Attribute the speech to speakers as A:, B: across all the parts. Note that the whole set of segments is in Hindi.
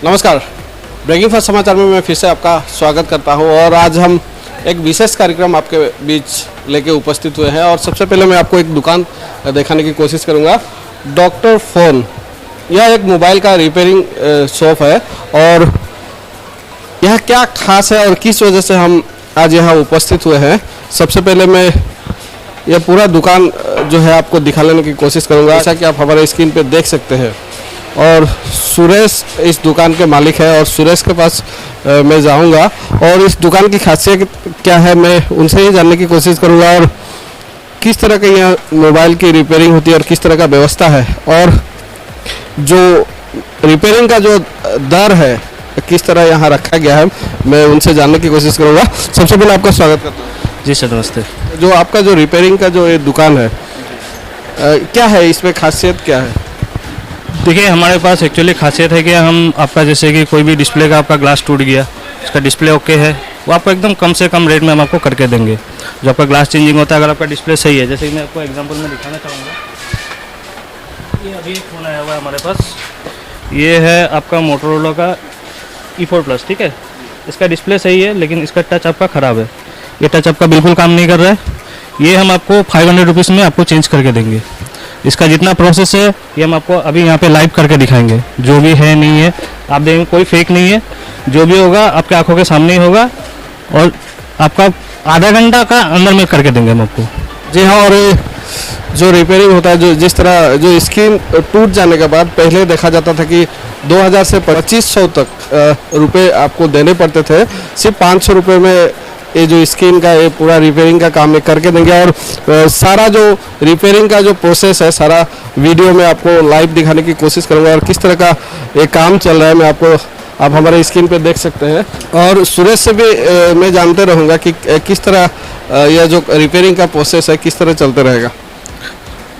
A: नमस्कार, ब्रेकिंग फास्ट समाचार में मैं फिर से आपका स्वागत करता हूं और आज हम एक विशेष कार्यक्रम आपके बीच लेके उपस्थित हुए हैं। और सबसे पहले मैं आपको एक दुकान दिखाने की कोशिश करूंगा। डॉक्टर फ़ोन, यह एक मोबाइल का रिपेयरिंग शॉप है और यह क्या खास है और किस वजह से हम आज यहाँ उपस्थित हुए हैं, सबसे पहले मैं यह पूरा दुकान जो है आपको दिखा लेने की कोशिश करूंगा। जैसा कि आप हमारे स्क्रीन पे देख सकते हैं और सुरेश इस दुकान के मालिक है और सुरेश के पास मैं जाऊंगा और इस दुकान की खासियत क्या है मैं उनसे ही जानने की कोशिश करूंगा और किस तरह का यह मोबाइल की रिपेयरिंग होती है और किस तरह का व्यवस्था है और जो रिपेयरिंग का जो दर है किस तरह यहाँ रखा गया है, मैं उनसे जानने की कोशिश करूँगा। सबसे पहले आपका स्वागत करता हूँ।
B: जी सर, नमस्ते।
A: जो आपका जो रिपेयरिंग का जो ये दुकान है क्या है, इसमें खासियत क्या है?
B: देखिए, हमारे पास एक्चुअली खासियत है कि हम आपका जैसे कि कोई भी डिस्प्ले का आपका ग्लास टूट गया, उसका डिस्प्ले ओके है, वो आपको एकदम कम से कम रेट में हम आपको करके देंगे। जो आपका ग्लास चेंजिंग होता है, अगर आपका डिस्प्ले सही है, जैसे कि मैं आपको एग्जांपल में दिखाना चाहूँगा। ये अभी एक फ़ोन आया हुआ है हमारे पास, ये है आपका मोटोरोला का E4 Plus, ठीक है। इसका डिस्प्ले सही है लेकिन इसका टच आपका ख़राब है, ये टच आपका बिल्कुल काम नहीं कर रहा है। ये हम आपको 500 रुपीज़ में आपको चेंज करके देंगे। इसका जितना प्रोसेस है ये हम आपको अभी यहाँ पे लाइव करके दिखाएंगे, जो भी है नहीं है आप देखेंगे, कोई फेक नहीं है, जो भी होगा आपके आंखों के सामने ही होगा और आपका आधा घंटा का अंदर में करके देंगे हम आपको।
A: जी हाँ, और जो रिपेयरिंग होता है, जो जिस तरह जो स्क्रीन टूट जाने के बाद पहले देखा जाता था कि 2000 से 2500 तक रुपए आपको देने पड़ते थे, सिर्फ 500 रुपये में ये जो स्क्रीन का ये पूरा रिपेयरिंग का काम ये करके देंगे। और सारा जो रिपेयरिंग का जो प्रोसेस है सारा वीडियो में आपको लाइव दिखाने की कोशिश करूँगा और किस तरह का ये काम चल रहा है मैं आपको आप हमारे स्क्रीन पे देख सकते हैं। और सुरेश से भी मैं जानते रहूँगा कि किस तरह यह जो रिपेयरिंग का प्रोसेस है किस तरह चलते रहेगा।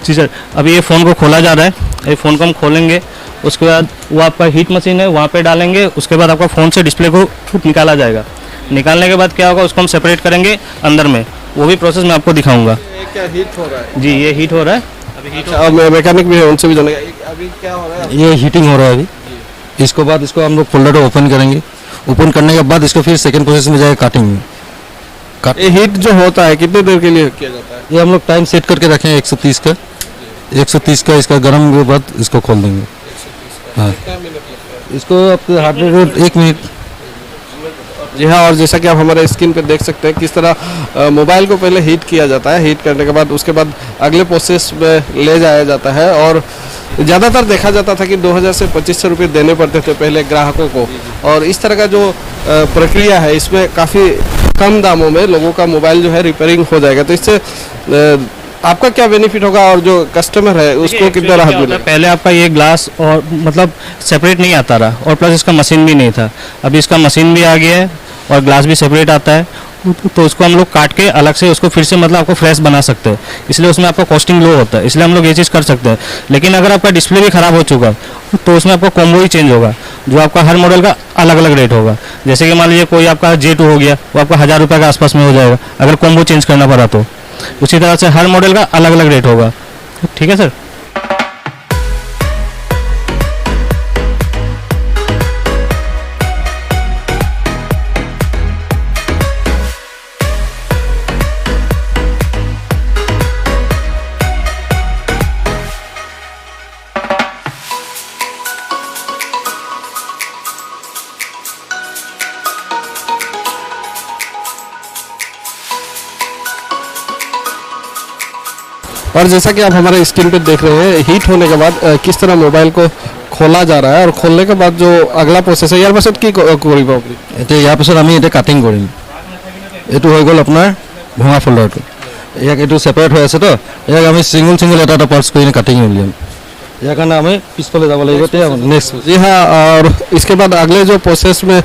B: जी सर, अभी ये फ़ोन को खोला जा रहा है, ये फ़ोन को हम खोलेंगे, उसके बाद वो आपका हीट मशीन है वहाँ पे डालेंगे, उसके बाद आपका फ़ोन से डिस्प्ले को निकाला जाएगा। निकालने के बाद क्या होगा, उसको हम सेपरेट करेंगे अंदर में, वो भी प्रोसेस मैं आपको दिखाऊंगा।
A: ये क्या हीट हो रहा है?
B: जी, ये हीट हो रहा है अभी। हीट
A: और मैकेनिक भी है, उनसे भी जानेगा अभी क्या हो रहा है।
C: ये हीटिंग हो रहा है अभी। इसको बाद इसको हम लोग फोल्डर को ओपन करेंगे, ओपन करने के बाद इसको फिर सेकंड प्रोसेस में जाएगा काटिंग में।
A: ये हीट जो होता है कितने देर के लिए किया जाता है?
C: ये हम लोग टाइम सेट करके रखें 130 का। 130 का इसका गर्म के बाद इसको खोल देंगे। हाँ, इसको आपके हार्ट रेट 1 मिनट।
A: जी हाँ, और जैसा कि आप हमारे स्क्रीन पे देख सकते हैं किस तरह मोबाइल को पहले हीट किया जाता है, हीट करने के बाद उसके बाद अगले प्रोसेस में ले जाया जाता है। और ज़्यादातर देखा जाता था कि 2000 से 2500 रुपये देने पड़ते थे पहले ग्राहकों को, और इस तरह का जो प्रक्रिया है इसमें काफ़ी कम दामों में लोगों का मोबाइल जो है रिपेयरिंग हो जाएगा। तो इससे आपका क्या बेनिफिट होगा और जो कस्टमर है उसको कितना राहत मिलेगा?
B: पहले आपका ये ग्लास और मतलब सेपरेट नहीं आता रहा और प्लस इसका मशीन भी नहीं था, अभी इसका मशीन भी आ गया है और ग्लास भी सेपरेट आता है, तो उसको हम लोग काट के अलग से उसको फिर से मतलब आपको फ्रेश बना सकते हैं, इसलिए उसमें आपका कॉस्टिंग लो होता है, इसलिए हम लोग ये चीज़ कर सकते हैं। लेकिन अगर आपका डिस्प्ले भी ख़राब हो चुका तो उसमें आपका कॉम्बो ही चेंज होगा, जो आपका हर मॉडल का अलग अलग रेट होगा। जैसे कि मान लीजिए कोई आपका J2 हो गया, वो आपका 1000 रुपये के आसपास में हो जाएगा अगर कॉम्बो चेंज करना पड़ा तो। उसी तरह से हर मॉडल का अलग अलग रेट होगा। ठीक है सर।
A: और जैसा कि आप हमारे स्क्रीन पे देख रहे हैं, हीट होने के बाद किस तरह मोबाइल को खोला जा रहा है और खोलने के बाद जो अगला प्रोसेस है यार बस কি কৰিব আপুনি?
C: এতিয়া ইয়াৰ পিছত আমি এটা কাটিং কৰিম। এইটো হৈ গ'ল আপোনাৰ ভঙা ফোল্ডাৰটো। ইয়াক এইটো সেপাৰেট হৈ আছে তো, ইয়াক আমি সিঙ্গল সিঙ্গল এটা পাৰ্টস কৰি কাটিং উলিয়াম। ইয়াৰ কাৰণে আমি পিছফালে যাব লাগিব। नेक्स्ट
A: जी हाँ, और इसके बाद अगले जो प्रोसेस में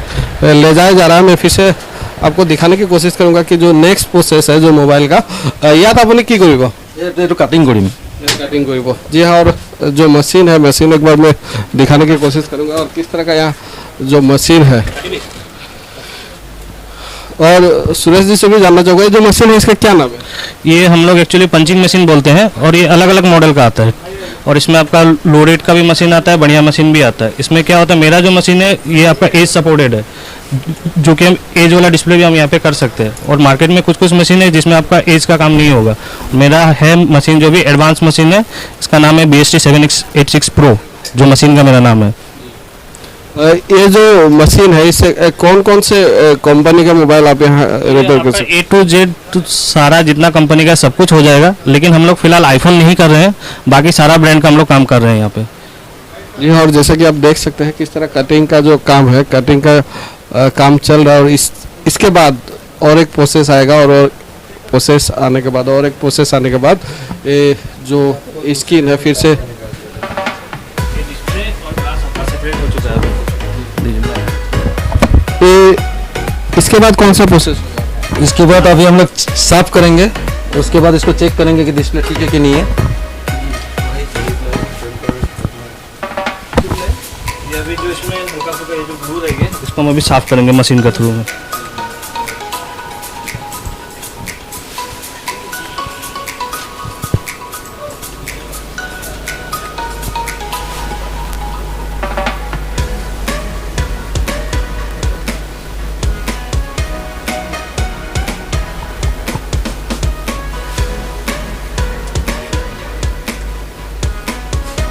A: ले जाया जा रहा है मैं फिर से आपको दिखाने की कोशिश करूंगा कि जो नेक्स्ट प्रोसेस है जो मोबाइल का याद आपने की करिब
C: এইটো কাটিং কৰিম।
A: कटिंग करिब। जी हाँ, और जो मशीन है मशीन एक बार मैं दिखाने की कोशिश करूंगा और किस तरह का यहाँ जो मशीन है। और सुरेश जी से भी जानना चाहूँगा जो मशीन है इसका क्या नाम है?
B: ये हम लोग एक्चुअली पंचिंग मशीन बोलते हैं और ये अलग अलग मॉडल का आता है। और इसमें आपका लो रेट का भी मशीन आता है, बढ़िया मशीन भी आता है। इसमें क्या होता है, मेरा जो मशीन है ये आपका एज सपोर्टेड है, जो कि हम एज वाला डिस्प्ले भी हम यहाँ पे कर सकते हैं। और मार्केट में कुछ कुछ मशीन है जिसमें आपका एज का काम नहीं होगा। मेरा है मशीन जो भी एडवांस मशीन है, इसका नाम है BST 7X86 Pro, जो मशीन का मेरा नाम है।
A: ये जो मशीन है इससे कौन कौन से कंपनी का मोबाइल आप यहाँ रिपेयर कर सकते
B: A to Z तो सारा जितना कंपनी का सब कुछ हो जाएगा, लेकिन हम लोग फिलहाल आईफोन नहीं कर रहे हैं, बाकी सारा ब्रांड का हम लोग काम कर रहे हैं यहाँ पे।
A: हैं? जी हाँ, और जैसा कि आप देख सकते हैं किस तरह कटिंग का जो काम है, कटिंग का काम चल रहा है। और इसके बाद और एक प्रोसेस आएगा, और प्रोसेस आने के बाद और एक प्रोसेस आने के बाद ये जो स्क्रीन है फिर से ये इसके बाद कौन सा प्रोसेस होगा?
C: इसके बाद अभी हम लोग साफ करेंगे, उसके बाद इसको चेक करेंगे कि डिस्प्ले ठीक है कि नहीं है।
B: ये अभी जो इसमें हल्का-फुल्का ये जो ग्लू रहेगा, इसको हम अभी साफ करेंगे मशीन के थ्रू में।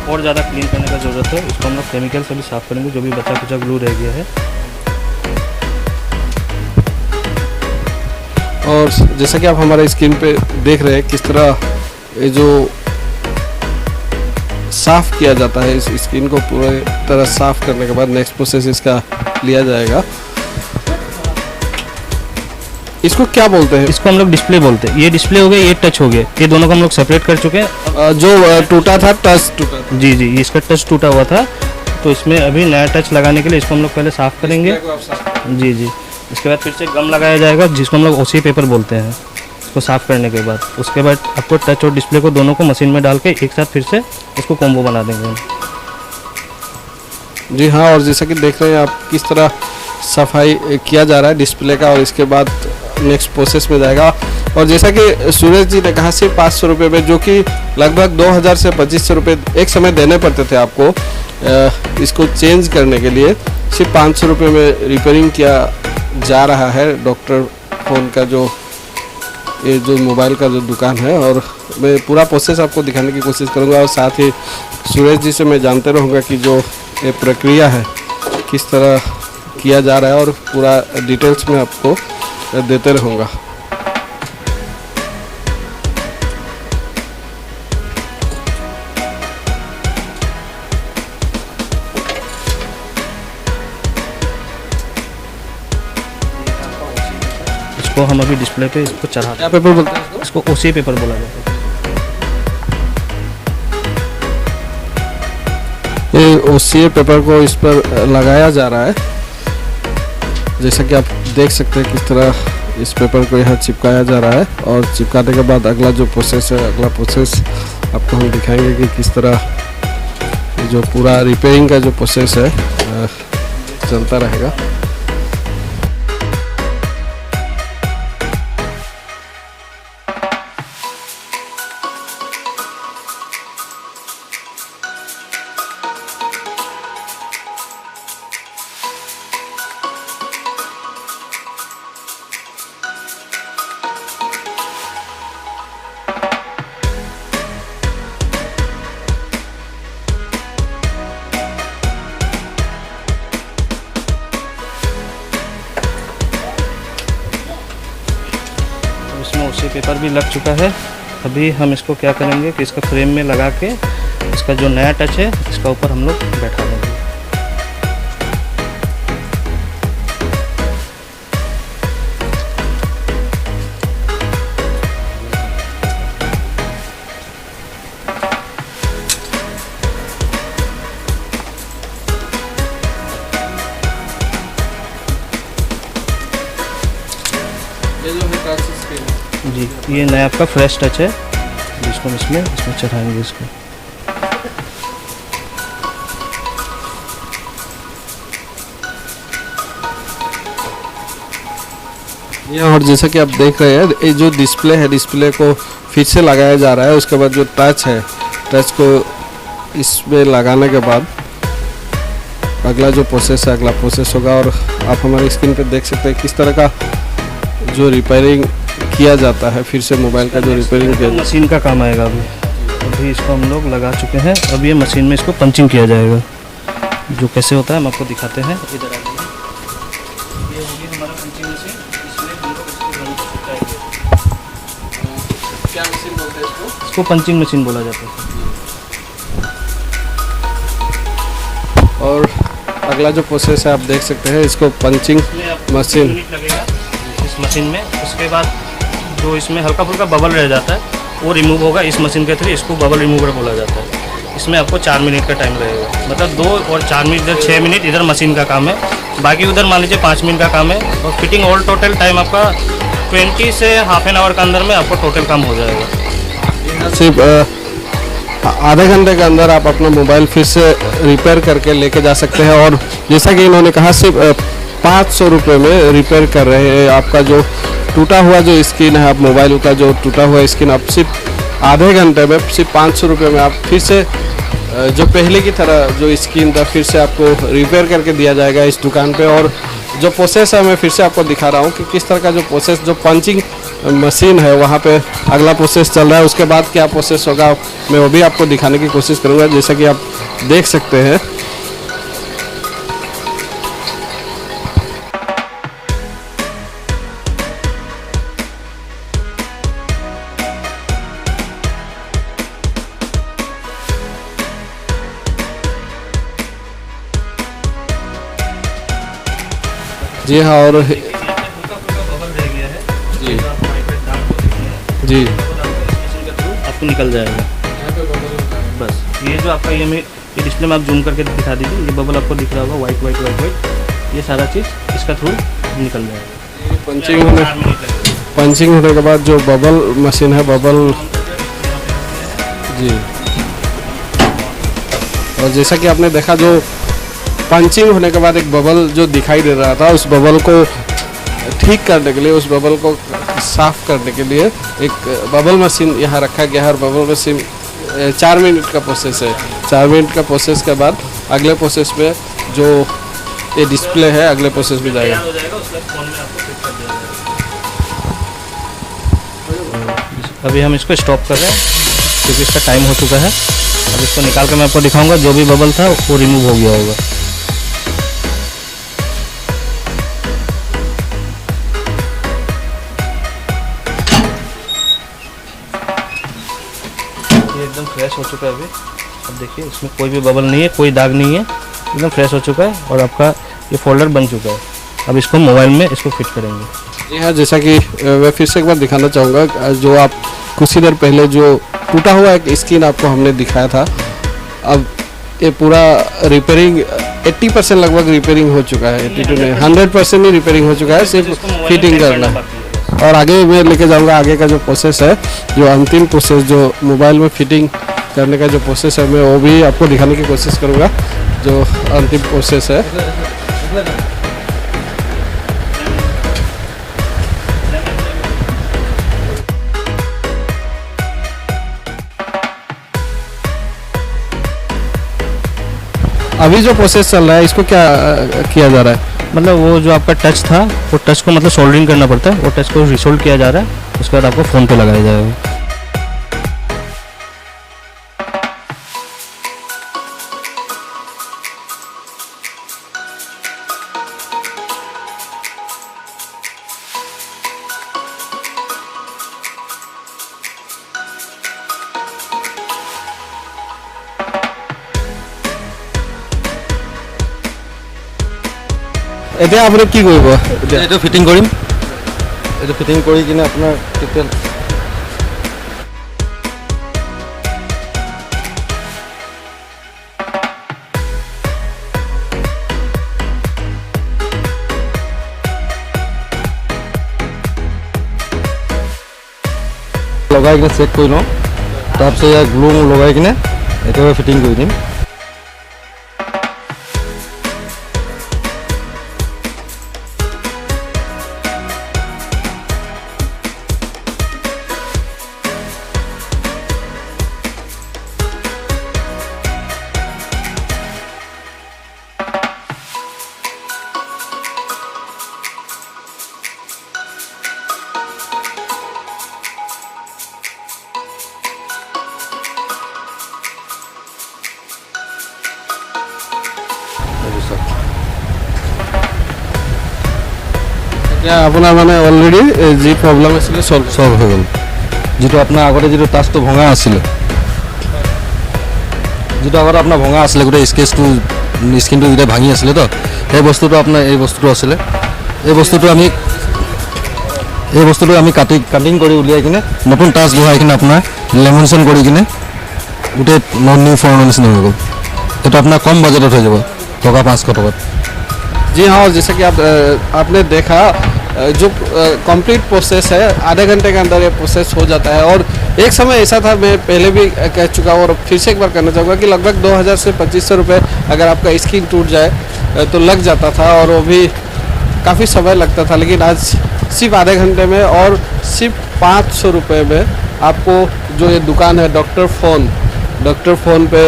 B: और ज़्यादा क्लीन करने का ज़रूरत है, इसको हम लोग केमिकल से भी साफ़ करेंगे, जो भी बचा कुचा ग्लू रह गया है।
A: और जैसा कि आप हमारे स्क्रीन पे देख रहे हैं किस तरह ये जो साफ किया जाता है, इस स्क्रीन को पूरी तरह साफ करने के बाद नेक्स्ट प्रोसेस इसका लिया जाएगा। इसको क्या बोलते हैं?
B: इसको हम लोग डिस्प्ले बोलते हैं। ये डिस्प्ले हो गया, ये टच हो गया, ये दोनों को हम लोग सेपरेट कर चुके हैं।
A: जो टूटा था, टच टूटा था।
B: जी जी, इसका टच टूटा हुआ था, तो इसमें अभी नया टच लगाने के लिए इसको हम लोग पहले साफ़ करेंगे। जी जी, इसके बाद फिर से गम लगाया जाएगा, जिसको हम लोग OC पेपर बोलते हैं। इसको साफ़ करने के बाद उसके बाद आपको टच और डिस्प्ले को दोनों को मशीन में डाल के एक साथ फिर से इसको कॉम्बो बना देंगे हम।
A: जी हाँ, और जैसा कि देख रहे हैं आप किस तरह सफाई किया जा रहा है डिस्प्ले का, और इसके बाद नेक्स्ट प्रोसेस में जाएगा। और जैसा कि सूरज जी ने कहा, सिर्फ 500 रुपये में, जो कि लगभग 2000 से 2500 रुपये एक समय देने पड़ते थे आपको इसको चेंज करने के लिए, सिर्फ 500 रुपये में रिपेयरिंग किया जा रहा है डॉक्टर फ़ोन का जो ये जो मोबाइल का जो दुकान है। और मैं पूरा प्रोसेस आपको दिखाने की कोशिश करूंगा, और साथ ही सूरज जी से मैं जानते रहूँगा कि जो ये प्रक्रिया है किस तरह किया जा रहा है, और पूरा डिटेल्स में आपको देते रहूँगा।
B: इसको हम अभी डिस्प्ले पे इसको चढ़ा,
A: क्या पेपर बोलते हैं इसको?
B: इसको OC पेपर बोला जाता है।
A: ये OCA पेपर को इस पर लगाया जा रहा है, जैसा कि आप देख सकते हैं किस तरह इस पेपर को यहाँ चिपकाया जा रहा है। और चिपकाने के बाद अगला जो प्रोसेस है, अगला प्रोसेस आपको हम दिखाएंगे कि किस तरह ये जो पूरा रिपेयरिंग का जो प्रोसेस है चलता रहेगा।
B: इसमें OC पेपर भी लग चुका है। अभी हम इसको क्या करेंगे कि इसका फ्रेम में लगा के इसका जो नया टच है इसका ऊपर हम लोग बैठा देंगे। जी, ये नया आपका फ्रेश टच है, जिसको हम इसमें चढ़ाएंगे इसको।
A: यहाँ और जैसा कि आप देख रहे हैं, ये जो डिस्प्ले है, डिस्प्ले को फिर से लगाया जा रहा है। उसके बाद जो टच है, टच को इसमें लगाने के बाद अगला जो प्रोसेस है, अगला प्रोसेस होगा। और आप हमारी स्क्रीन पर देख सकते हैं किस तरह का जो रिपेयरिंग किया जाता है, फिर से मोबाइल का जो रिपेयरिंग किया
B: मशीन का काम आएगा। अभी इसको हम लोग लगा चुके हैं। अब ये मशीन में इसको पंचिंग किया जाएगा। जो कैसे होता है हम आपको दिखाते हैं। इधर आ जाइए। ये होगी हमारा पंचिंग मशीन। इसमें हम लोग इसको रंग छुटाएंगे।
A: क्या मशीन बोलते हैं इसको?
B: इसको पंचिंग मशीन बोला जाता है।
A: और अगला जो प्रोसेस है आप देख सकते हैं, इसको पंचिंग मशीन
B: लगेगा इस मशीन में। उसके बाद जो इसमें हल्का फुल्का बबल रह जाता है वो रिमूव होगा इस मशीन के थ्रू। इसको बबल रिमूवर बोला जाता है। इसमें आपको 4 मिनट का टाइम लगेगा, मतलब 2 और 4 मिनट, इधर 6 मिनट इधर मशीन का काम है, बाकी उधर मान लीजिए 5 मिनट का काम है। और फिटिंग ऑल टोटल टाइम आपका 20 से हाफ एन आवर के अंदर में आपको टोटल काम हो जाएगा।
A: सिर्फ आधे घंटे के अंदर आप अपना मोबाइल फिर से रिपेयर करके लेके जा सकते हैं। और जैसा कि इन्होंने कहा, सिर्फ 500 रुपये में रिपेयर कर रहे हैं। आपका जो टूटा हुआ जो स्क्रीन है, आप मोबाइल का जो टूटा हुआ स्क्रीन आप सिर्फ आधे घंटे में, सिर्फ 500 रुपये में आप फिर से जो पहले की तरह जो स्क्रीन था फिर से आपको रिपेयर करके दिया जाएगा इस दुकान पे। और जो प्रोसेस है मैं फिर से आपको दिखा रहा हूँ कि किस तरह का जो प्रोसेस, जो पंचिंग मशीन है वहाँ पे अगला प्रोसेस चल रहा है। उसके बाद क्या प्रोसेस होगा मैं वो भी आपको दिखाने की कोशिश करूँगा, जैसा कि आप देख सकते हैं। जी हाँ, और जी जी
B: आपको निकल जाएगा। बस ये जो आपका ये डिस्प्ले में आप जूम करके दिखा दीजिए। ये बबल आपको दिख रहा होगा, वाइट वाइट वाइट वाइट, ये सारा चीज़ इसका थ्रू निकल जाएगा।
A: पंचिंग होने के बाद जो बबल मशीन है, बबल जी, और जैसा कि आपने देखा जो पंचिंग होने के बाद एक बबल जो दिखाई दे रहा था, उस बबल को ठीक करने के लिए, उस बबल को साफ करने के लिए एक बबल मशीन यहाँ रखा गया है। और बबल मशीन 4 मिनट का प्रोसेस है। 4 मिनट का प्रोसेस के बाद अगले प्रोसेस में जो ये डिस्प्ले है अगले प्रोसेस में जाएगा।
B: अभी हम इसको स्टॉप कर रहे हैं क्योंकि इसका टाइम हो चुका है। अब इसको निकाल कर मैं आपको दिखाऊंगा। जो भी बबल था वो रिमूव हो गया होगा। ये एकदम फ्रेश हो चुका है अभी। अब देखिए इसमें कोई भी बबल नहीं है, कोई दाग नहीं है, एकदम फ्रेश हो चुका है। और आपका ये फोल्डर बन चुका है। अब इसको मोबाइल में इसको फिट करेंगे।
A: जी हाँ, जैसा कि मैं फिर से एक बार दिखाना चाहूँगा, जो आप कुछ ही देर पहले जो टूटा हुआ एक स्क्रीन आपको हमने दिखाया था, अब ये पूरा रिपेयरिंग 80% लगभग रिपेयरिंग हो चुका है। 82 नहीं, 100% ही रिपेयरिंग हो चुका है, सिर्फ फिटिंग करना है। और आगे मैं लेके जाऊंगा आगे का जो प्रोसेस है, जो अंतिम प्रोसेस जो मोबाइल में फिटिंग करने का जो प्रोसेस है, मैं वो भी आपको दिखाने की कोशिश करूँगा। जो अंतिम प्रोसेस है, अभी जो प्रोसेस चल रहा है इसको क्या किया जा रहा है?
B: मतलब वो जो आपका टच था, वो टच को मतलब सोल्डरिंग करना पड़ता है। वो टच को रिसोल्ड किया जा रहा है। उसके बाद आपको फ़ोन पे लगाया जाएगा।
A: এতিয়া আপুনি কি কৰিব?
C: এইটো ফিটিং কৰিম। এইটো ফিটিং কৰি কিনে আপোনাৰ টোটেল লগাই কিনে চেক কৰি লওঁ। তাৰপিছত ইয়াত গ্লু লগাই কিনে একেবাৰে ফিটিং কৰি দিম।
A: এতিয়া আপোনাৰ মানে অলৰেডি যি প্ৰব্লেম আছিলে চল্ভ
C: চল্ভ হৈ গ'ল। যিটো আপোনাৰ আগতে যিটো টাচটো ভঙা আছিলে, আপোনাৰ ভঙা আছিলে, গোটেই স্কেচটো স্ক্ৰীনটো যেতিয়া ভাঙি আছিলে তো, সেই বস্তুটো আপোনাৰ এই বস্তুটো আছিলে। এই বস্তুটো আমি কাটিং কৰি উলিয়াই কিনে নতুন টাচ বহাই কিনে আপোনাৰ লেমনেশ্যন কৰি কিনে গোটেই নিউ ফোনৰ নিচিনা হৈ গ'ল। এইটো আপোনাৰ কম বাজেটত হৈ যাব, টকা 500 টকাত।
A: जी हाँ, और जैसे कि आपने देखा जो कंप्लीट प्रोसेस है आधे घंटे के अंदर ये प्रोसेस हो जाता है। और एक समय ऐसा था, मैं पहले भी कह चुका हूँ और फिर से एक बार कहना चाहूँगा कि लगभग 2000 से 2500 रुपये अगर आपका स्क्रीन टूट जाए तो लग जाता था, और वो भी काफ़ी समय लगता था। लेकिन आज सिर्फ आधे घंटे में और सिर्फ 500 रुपये में आपको जो ये दुकान है डॉक्टर फ़ोन पे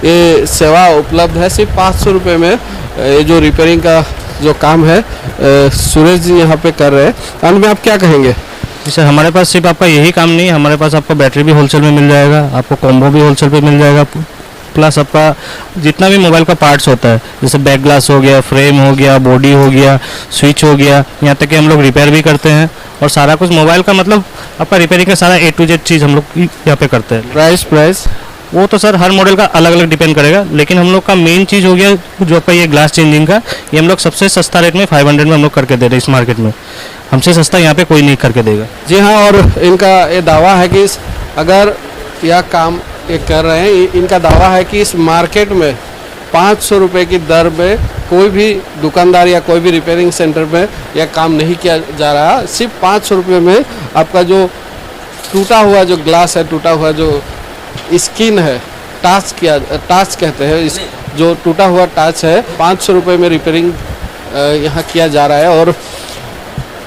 A: ये सेवा उपलब्ध है। सिर्फ 500 रुपये में ये जो रिपेयरिंग का जो काम है सुरेश जी यहाँ पे कर रहे हैं। अंत में आप क्या कहेंगे?
B: जी सर, हमारे पास सिर्फ आपका यही काम नहीं है, हमारे पास आपको बैटरी भी होलसेल में मिल जाएगा, आपको कॉम्बो भी होलसेल पे मिल जाएगा, प्लस आपका जितना भी मोबाइल का पार्ट्स होता है, जैसे बैक ग्लास हो गया, फ्रेम हो गया, बॉडी हो गया, स्विच हो गया, यहाँ तक कि हम लोग रिपेयर भी करते हैं। और सारा कुछ मोबाइल का मतलब आपका रिपेयरिंग का सारा A to Z चीज़ हम लोग यहाँ पे करते हैं।
A: प्राइस
B: वो तो सर हर मॉडल का अलग अलग डिपेंड करेगा, लेकिन हम लोग का मेन चीज़ हो गया जो आपका ये ग्लास चेंजिंग का, ये हम लोग सबसे सस्ता रेट में 500 में हम लोग करके दे रहे हैं इस मार्केट में। हमसे सस्ता यहाँ पे कोई नहीं करके देगा।
A: जी हाँ, और इनका ये दावा है कि अगर यह काम ये कर रहे हैं, इनका दावा है कि इस मार्केट में 500 रुपये की दर में कोई भी दुकानदार या कोई भी रिपेयरिंग सेंटर में यह काम नहीं किया जा रहा। सिर्फ 500 रुपये में आपका जो टूटा हुआ जो ग्लास है, टूटा हुआ जो स्किन है, टाच कहते हैं, इस जो टूटा हुआ टाच है 500 रुपये में रिपेयरिंग यहाँ किया जा रहा है। और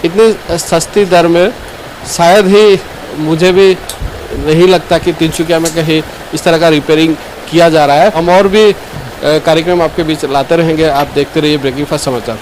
A: इतनी सस्ती दर में शायद ही मुझे भी नहीं लगता कि तिनसुकिया में कहीं इस तरह का रिपेयरिंग किया जा रहा है। हम और भी कार्यक्रम आपके बीच लाते रहेंगे, आप देखते रहिए ब्रेकिंग फास्ट समाचार।